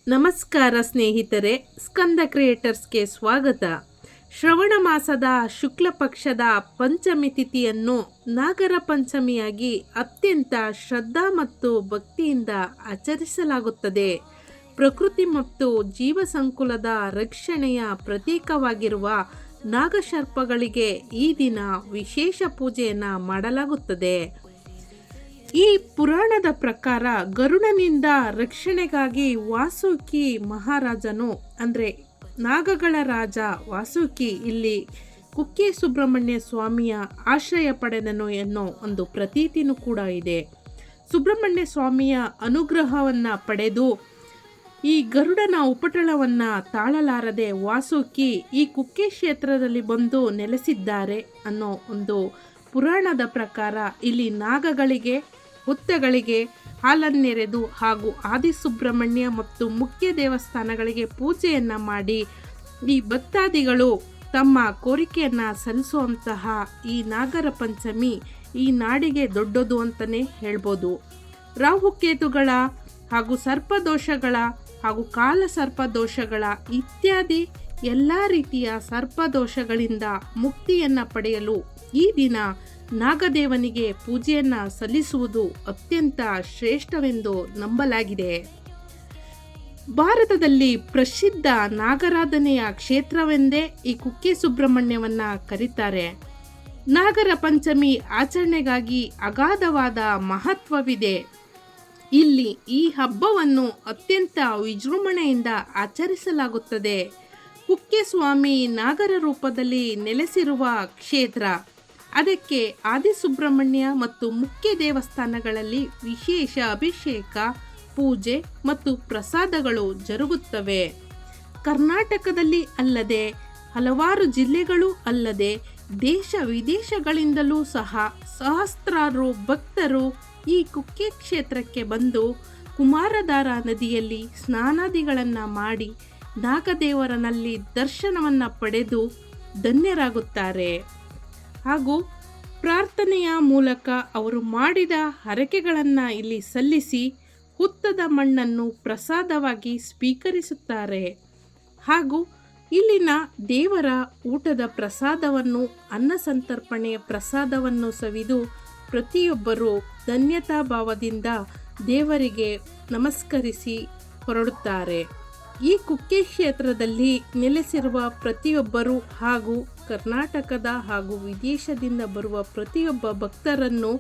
ನಮಸ್ಕಾರ ಸ್ನೇಹಿತರೆ, ಸ್ಕಂದ ಕ್ರಿಯೇಟರ್ಸ್ಗೆ ಸ್ವಾಗತ. ಶ್ರವಣ ಮಾಸದ ಶುಕ್ಲ ಪಕ್ಷದ ಪಂಚಮಿ ತಿಥಿಯನ್ನು ನಾಗರ ಪಂಚಮಿಯಾಗಿ ಅತ್ಯಂತ ಶ್ರದ್ಧಾ ಮತ್ತು ಭಕ್ತಿಯಿಂದ ಆಚರಿಸಲಾಗುತ್ತದೆ. ಪ್ರಕೃತಿ ಮತ್ತು ಜೀವ ಸಂಕುಲದ ರಕ್ಷಣೆಯ ಪ್ರತೀಕವಾಗಿರುವ ನಾಗಸರ್ಪಗಳಿಗೆ ಈ ದಿನ ವಿಶೇಷ ಪೂಜೆಯನ್ನು ಮಾಡಲಾಗುತ್ತದೆ. ಈ ಪುರಾಣದ ಪ್ರಕಾರ ಗರುಡನಿಂದ ರಕ್ಷಣೆಗಾಗಿ ವಾಸುಕಿ ಮಹಾರಾಜನು ಅಂದರೆ ನಾಗಗಳ ರಾಜ ವಾಸುಕಿ ಇಲ್ಲಿ ಕುಕ್ಕೆ ಸುಬ್ರಹ್ಮಣ್ಯ ಸ್ವಾಮಿಯ ಆಶ್ರಯ ಪಡೆದನು ಎನ್ನೋ ಒಂದು ಪ್ರತೀತಿನೂ ಕೂಡ ಇದೆ. ಸುಬ್ರಹ್ಮಣ್ಯ ಸ್ವಾಮಿಯ ಅನುಗ್ರಹವನ್ನು ಪಡೆದು ಈ ಗರುಡನ ಉಪಟಳವನ್ನು ತಾಳಲಾರದೆ ವಾಸುಕಿ ಈ ಕುಕ್ಕೆ ಕ್ಷೇತ್ರದಲ್ಲಿ ಬಂದು ನೆಲೆಸಿದ್ದಾರೆ ಅನ್ನೋ ಒಂದು ಪುರಾಣದ ಪ್ರಕಾರ ಇಲ್ಲಿ ನಾಗಗಳಿಗೆ, ಹುತ್ತಗಳಿಗೆ ಹಾಲನ್ನೆರೆದು ಹಾಗೂ ಆದಿಸುಬ್ರಹ್ಮಣ್ಯ ಮತ್ತು ಮುಖ್ಯ ದೇವಸ್ಥಾನಗಳಿಗೆ ಪೂಜೆಯನ್ನು ಮಾಡಿ ಈ ಭಕ್ತಾದಿಗಳು ತಮ್ಮ ಕೋರಿಕೆಯನ್ನು ಸಲ್ಲಿಸುವಂತಹ ಈ ನಾಗರ ಪಂಚಮಿ ಈ ನಾಡಿಗೆ ದೊಡ್ಡದು ಅಂತಲೇ ಹೇಳ್ಬೋದು. ರಾಹುಕೇತುಗಳ ಹಾಗೂ ಸರ್ಪದೋಷಗಳ ಹಾಗೂ ಕಾಲ ಸರ್ಪದೋಷಗಳ ಇತ್ಯಾದಿ ಎಲ್ಲ ರೀತಿಯ ಸರ್ಪದೋಷಗಳಿಂದ ಮುಕ್ತಿಯನ್ನು ಪಡೆಯಲು ಈ ದಿನ ನಾಗದೇವನಿಗೆ ಪೂಜೆಯನ್ನು ಸಲ್ಲಿಸುವುದು ಅತ್ಯಂತ ಶ್ರೇಷ್ಠವೆಂದು ನಂಬಲಾಗಿದೆ. ಭಾರತದಲ್ಲಿ ಪ್ರಸಿದ್ಧ ನಾಗರಾಧನೆಯ ಕ್ಷೇತ್ರವೆಂದೇ ಈ ಕುಕ್ಕೆ ಸುಬ್ರಹ್ಮಣ್ಯವನ್ನು ಕರೀತಾರೆ. ನಾಗರ ಪಂಚಮಿ ಆಚರಣೆಗಾಗಿ ಅಗಾಧವಾದ ಮಹತ್ವವಿದೆ. ಇಲ್ಲಿ ಈ ಹಬ್ಬವನ್ನು ಅತ್ಯಂತ ವಿಜೃಂಭಣೆಯಿಂದ ಆಚರಿಸಲಾಗುತ್ತದೆ. ಕುಕ್ಕೆ ಸ್ವಾಮಿ ನಾಗರ ರೂಪದಲ್ಲಿ ನೆಲೆಸಿರುವ ಕ್ಷೇತ್ರ. ಅದಕ್ಕೆ ಆದಿಸುಬ್ರಹ್ಮಣ್ಯ ಮತ್ತು ಮುಖ್ಯ ದೇವಸ್ಥಾನಗಳಲ್ಲಿ ವಿಶೇಷ ಅಭಿಷೇಕ, ಪೂಜೆ ಮತ್ತು ಪ್ರಸಾದಗಳು ಜರುಗುತ್ತವೆ. ಕರ್ನಾಟಕದಲ್ಲಿ ಅಲ್ಲದೆ ಹಲವಾರು ಜಿಲ್ಲೆಗಳು ಅಲ್ಲದೆ ದೇಶ ವಿದೇಶಗಳಿಂದಲೂ ಸಹ ಸಹಸ್ರಾರು ಭಕ್ತರು ಈ ಕುಕ್ಕೆ ಕ್ಷೇತ್ರಕ್ಕೆ ಬಂದು ಕುಮಾರಧಾರ ನದಿಯಲ್ಲಿ ಸ್ನಾನಾದಿಗಳನ್ನು ಮಾಡಿ ನಾಗದೇವರನಲ್ಲಿ ದರ್ಶನವನ್ನು ಪಡೆದು ಧನ್ಯರಾಗುತ್ತಾರೆ. ಹಾಗೂ ಪ್ರಾರ್ಥನೆಯ ಮೂಲಕ ಅವರು ಮಾಡಿದ ಹರಕೆಗಳನ್ನು ಇಲ್ಲಿ ಸಲ್ಲಿಸಿ ಹುತ್ತದ ಮಣ್ಣನ್ನು ಪ್ರಸಾದವಾಗಿ ಸ್ವೀಕರಿಸುತ್ತಾರೆ. ಹಾಗೂ ಇಲ್ಲಿನ ದೇವರ ಊಟದ ಪ್ರಸಾದವನ್ನು, ಅನ್ನ ಸಂತರ್ಪಣೆಯ ಪ್ರಸಾದವನ್ನು ಸವಿದು ಪ್ರತಿಯೊಬ್ಬರು ಧನ್ಯತಾ ಭಾವದಿಂದ ದೇವರಿಗೆ ನಮಸ್ಕರಿಸಿ ಹೊರಡುತ್ತಾರೆ. ಈ ಕುಕ್ಕೆ ಕ್ಷೇತ್ರದಲ್ಲಿ ನೆಲೆಸಿರುವ ಪ್ರತಿಯೊಬ್ಬರು ಹಾಗೂ ಕರ್ನಾಟಕದ ಹಾಗೂ ವಿದೇಶದಿಂದ ಬರುವ ಪ್ರತಿಯೊಬ್ಬ ಭಕ್ತರನ್ನು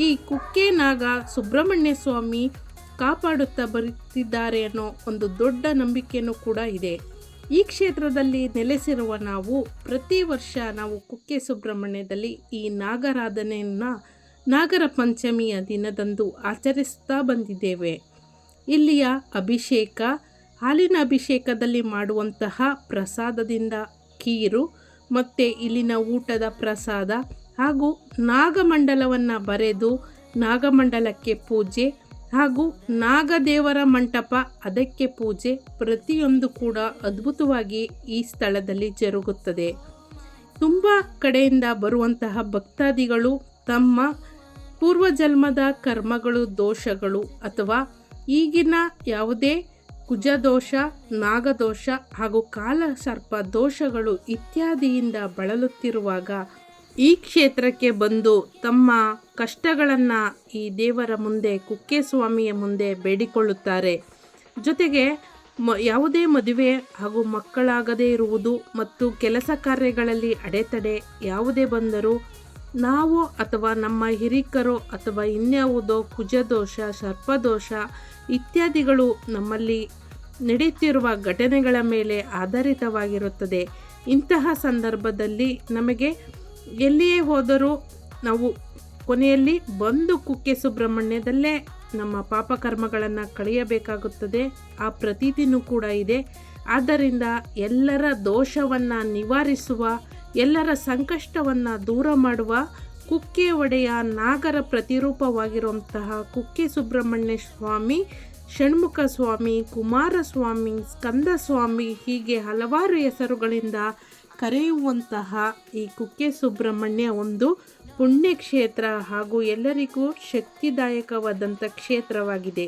ಈ ಕುಕ್ಕೆ ನಾಗ ಸುಬ್ರಹ್ಮಣ್ಯ ಸ್ವಾಮಿ ಕಾಪಾಡುತ್ತಾ ಬರುತ್ತಿದ್ದಾರೆ ಅನ್ನೋ ಒಂದು ದೊಡ್ಡ ನಂಬಿಕೆಯೂ ಕೂಡ ಇದೆ. ಈ ಕ್ಷೇತ್ರದಲ್ಲಿ ನೆಲೆಸಿರುವ ನಾವು ಪ್ರತಿ ವರ್ಷ ನಾವು ಕುಕ್ಕೆ ಸುಬ್ರಹ್ಮಣ್ಯದಲ್ಲಿ ಈ ನಾಗರಾಧನೆಯನ್ನು ನಾಗರ ಪಂಚಮಿಯ ದಿನದಂದು ಆಚರಿಸ್ತಾ ಬಂದಿದ್ದೇವೆ. ಇಲ್ಲಿಯ ಅಭಿಷೇಕ, ಹಾಲಿನ ಅಭಿಷೇಕದಲ್ಲಿ ಮಾಡುವಂತಹ ಪ್ರಸಾದದಿಂದ ಖೀರು ಮತ್ತು ಇಲ್ಲಿನ ಊಟದ ಪ್ರಸಾದ ಹಾಗೂ ನಾಗಮಂಡಲವನ್ನು ಬರೆದು ನಾಗಮಂಡಲಕ್ಕೆ ಪೂಜೆ ಹಾಗೂ ನಾಗದೇವರ ಮಂಟಪ ಅದಕ್ಕೆ ಪೂಜೆ ಪ್ರತಿಯೊಂದು ಕೂಡ ಅದ್ಭುತವಾಗಿ ಈ ಸ್ಥಳದಲ್ಲಿ ಜರುಗುತ್ತದೆ. ತುಂಬ ಕಡೆಯಿಂದ ಬರುವಂತಹ ಭಕ್ತಾದಿಗಳು ತಮ್ಮ ಪೂರ್ವಜನ್ಮದ ಕರ್ಮಗಳು, ದೋಷಗಳು ಅಥವಾ ಈಗಿನ ಯಾವುದೇ ಕುಜದೋಷ, ನಾಗದೋಷ ಹಾಗೂ ಕಾಲ ಸರ್ಪ ದೋಷಗಳು ಇತ್ಯಾದಿಯಿಂದ ಬಳಲುತ್ತಿರುವಾಗ ಈ ಕ್ಷೇತ್ರಕ್ಕೆ ಬಂದು ತಮ್ಮ ಕಷ್ಟಗಳನ್ನು ಈ ದೇವರ ಮುಂದೆ, ಕುಕ್ಕೆ ಸ್ವಾಮಿಯ ಮುಂದೆ ಬೇಡಿಕೊಳ್ಳುತ್ತಾರೆ. ಜೊತೆಗೆ ಯಾವುದೇ ಮದುವೆ ಹಾಗೂ ಮಕ್ಕಳಾಗದೇ ಇರುವುದು ಮತ್ತು ಕೆಲಸ ಕಾರ್ಯಗಳಲ್ಲಿ ಅಡೆತಡೆ ಯಾವುದೇ ಬಂದರೂ ನಾವು ಅಥವಾ ನಮ್ಮ ಹಿರಿಕರು ಅಥವಾ ಇನ್ಯಾವುದೋ ಕುಜದೋಷ, ಸರ್ಪದೋಷ ಇತ್ಯಾದಿಗಳು ನಮ್ಮಲ್ಲಿ ನಡೆಯುತ್ತಿರುವ ಘಟನೆಗಳ ಮೇಲೆ ಆಧಾರಿತವಾಗಿರುತ್ತದೆ. ಇಂತಹ ಸಂದರ್ಭದಲ್ಲಿ ನಮಗೆ ಎಲ್ಲಿಯೇ ಹೋದರೂ ನಾವು ಕೊನೆಯಲ್ಲಿ ಬಂದು ಕುಕ್ಕೆ ಸುಬ್ರಹ್ಮಣ್ಯದಲ್ಲೇ ನಮ್ಮ ಪಾಪಕರ್ಮಗಳನ್ನು ಕಳೆಯಬೇಕಾಗುತ್ತದೆ. ಆ ಪ್ರತೀತಿನೂ ಕೂಡ ಇದೆ. ಆದ್ದರಿಂದ ಎಲ್ಲರ ದೋಷವನ್ನು ನಿವಾರಿಸುವ, ಎಲ್ಲರ ಸಂಕಷ್ಟವನ್ನು ದೂರ ಮಾಡುವ ಕುಕ್ಕೆ ಒಡೆಯ ನಾಗರ ಪ್ರತಿರೂಪವಾಗಿರುವಂತಹ ಕುಕ್ಕೆ ಸುಬ್ರಹ್ಮಣ್ಯ ಸ್ವಾಮಿ, ಷಣ್ಮುಖ ಸ್ವಾಮಿ, ಕುಮಾರಸ್ವಾಮಿ, ಸ್ಕಂದ ಸ್ವಾಮಿ ಹೀಗೆ ಹಲವಾರು ಹೆಸರುಗಳಿಂದ ಕರೆಯುವಂತಹ ಈ ಕುಕ್ಕೆ ಸುಬ್ರಹ್ಮಣ್ಯ ಒಂದು ಪುಣ್ಯಕ್ಷೇತ್ರ ಹಾಗೂ ಎಲ್ಲರಿಗೂ ಶಕ್ತಿದಾಯಕವಾದಂಥ ಕ್ಷೇತ್ರವಾಗಿದೆ.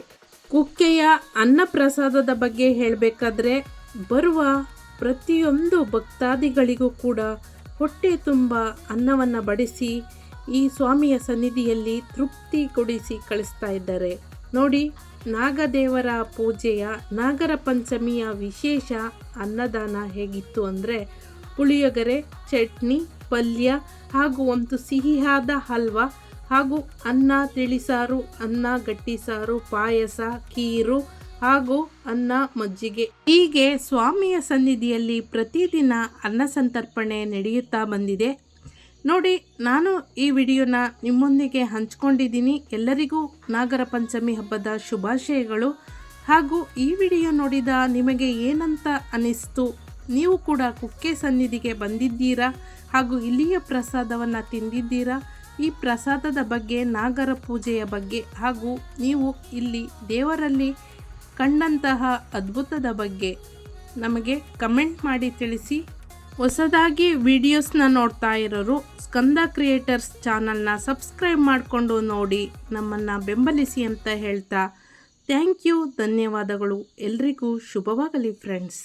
ಕುಕ್ಕೆಯ ಅನ್ನಪ್ರಸಾದದ ಬಗ್ಗೆ ಹೇಳಬೇಕಾದ್ರೆ ಬರುವ ಪ್ರತಿಯೊಂದು ಭಕ್ತಾದಿಗಳಿಗೂ ಕೂಡ ಹೊಟ್ಟೆ ತುಂಬ ಅನ್ನವನ್ನು ಬಡಿಸಿ ಈ ಸ್ವಾಮಿಯ ಸನ್ನಿಧಿಯಲ್ಲಿ ತೃಪ್ತಿ ಕೊಡಿಸಿ ಕಳಿಸ್ತಾ ಇದ್ದಾರೆ. ನೋಡಿ, ನಾಗದೇವರ ಪೂಜೆಯ ನಾಗರ ಪಂಚಮಿಯ ವಿಶೇಷ ಅನ್ನದಾನ ಹೇಗಿತ್ತು ಅಂದರೆ ಪುಳಿಯೋಗರೆ, ಚಟ್ನಿ, ಪಲ್ಯ ಹಾಗೂ ಒಂದು ಸಿಹಿಯಾದ ಹಲ್ವ ಹಾಗೂ ಅನ್ನ ತಿಳಿಸಾರು, ಅನ್ನ ಗಟ್ಟಿ ಸಾರು, ಪಾಯಸ, ಖೀರು ಹಾಗೂ ಅನ್ನ ಮಜ್ಜಿಗೆ. ಹೀಗೆ ಸ್ವಾಮಿಯ ಸನ್ನಿಧಿಯಲ್ಲಿ ಪ್ರತಿದಿನ ಅನ್ನ ಸಂತರ್ಪಣೆ ನಡೆಯುತ್ತಾ ಬಂದಿದೆ. ನೋಡಿ, ನಾನು ಈ ವಿಡಿಯೋನ ನಿಮ್ಮೊಂದಿಗೆ ಹಂಚ್ಕೊಂಡಿದ್ದೀನಿ. ಎಲ್ಲರಿಗೂ ನಾಗರ ಪಂಚಮಿ ಹಬ್ಬದ ಶುಭಾಶಯಗಳು. ಹಾಗೂ ಈ ವಿಡಿಯೋ ನೋಡಿದ ನಿಮಗೆ ಏನಂತ ಅನ್ನಿಸ್ತು? ನೀವು ಕೂಡ ಕುಕ್ಕೆ ಸನ್ನಿಧಿಗೆ ಬಂದಿದ್ದೀರಾ ಹಾಗೂ ಇಲ್ಲಿಯ ಪ್ರಸಾದವನ್ನು ತಿಂದಿದ್ದೀರಾ? ಈ ಪ್ರಸಾದದ ಬಗ್ಗೆ, ನಾಗರ ಪೂಜೆಯ ಬಗ್ಗೆ ಹಾಗೂ ನೀವು ಇಲ್ಲಿ ದೇವರಲ್ಲಿ ಕಂಡಂತಹ ಅದ್ಭುತದ ಬಗ್ಗೆ ನಮಗೆ ಕಮೆಂಟ್ ಮಾಡಿ ತಿಳಿಸಿ. ಹೊಸದಾಗಿ ವಿಡಿಯೋಸ್ನ ನೋಡ್ತಾ ಇರೋರು ಸ್ಕಂದ ಕ್ರಿಯೇಟರ್ಸ್ ಚಾನಲ್ನ ಸಬ್ಸ್ಕ್ರೈಬ್ ಮಾಡಿಕೊಂಡು ನೋಡಿ ನಮ್ಮನ್ನು ಬೆಂಬಲಿಸಿ ಅಂತ ಹೇಳ್ತಾ ಥ್ಯಾಂಕ್ ಯು, ಧನ್ಯವಾದಗಳು. ಎಲ್ರಿಗೂ ಶುಭವಾಗಲಿ ಫ್ರೆಂಡ್ಸ್.